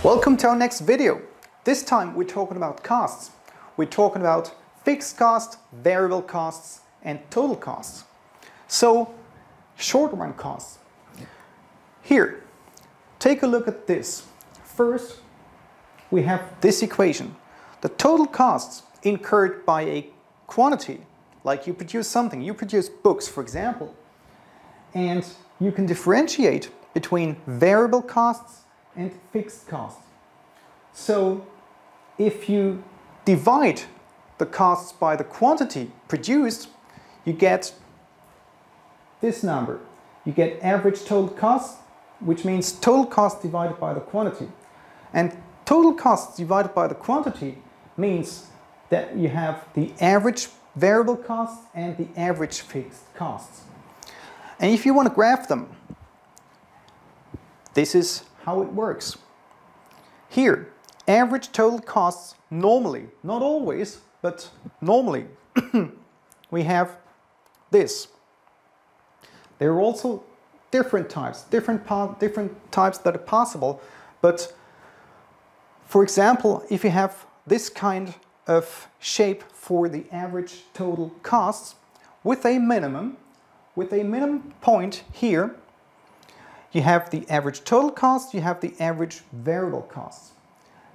Welcome to our next video. This time we're talking about costs. We're talking about fixed costs, variable costs and total costs. So, short run costs. Here, take a look at this. First, we have this equation. The total costs incurred by a quantity, like you produce something, you produce books for example, and you can differentiate between variable costs and fixed costs. So if you divide the costs by the quantity produced, you get this number. You get average total cost, which means total cost divided by the quantity. And total costs divided by the quantity means that you have the average variable costs and the average fixed costs. And if you want to graph them, this is how it works. Here, average total costs normally, not always, but normally, we have this. There are also different types that are possible, but for example, if you have this kind of shape for the average total costs with a minimum point here, you have the average total cost, you have the average variable costs.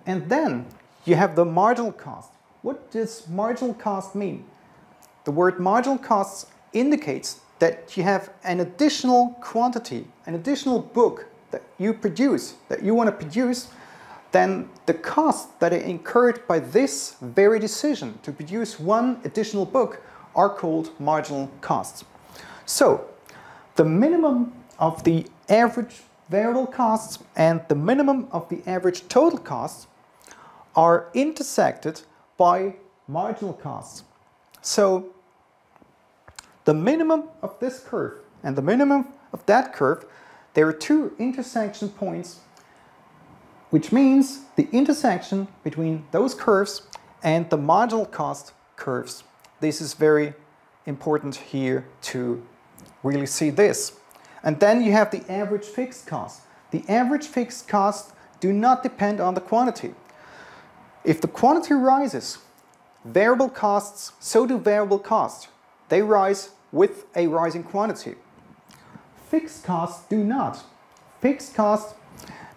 And then you have the marginal cost. What does marginal cost mean? The word marginal costs indicates that you have an additional quantity, an additional book that you produce, that you want to produce, then the costs that are incurred by this very decision to produce one additional book are called marginal costs. So, the minimum of the average variable costs and the minimum of the average total costs are intersected by marginal costs. So the minimum of this curve and the minimum of that curve, there are two intersection points, which means the intersection between those curves and the marginal cost curves. This is very important here to really see this. And then you have the average fixed cost. The average fixed costs do not depend on the quantity. If the quantity rises, variable costs, so do variable costs. They rise with a rising quantity. Fixed costs do not. Fixed costs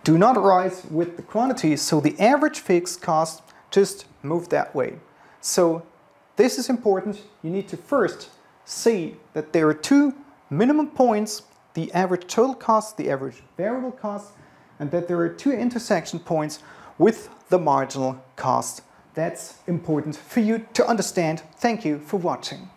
do not rise with the quantity, so the average fixed costs just move that way. So this is important. You need to first see that there are two minimum points, the average total cost, the average variable cost, and that there are two intersection points with the marginal cost. That's important for you to understand. Thank you for watching.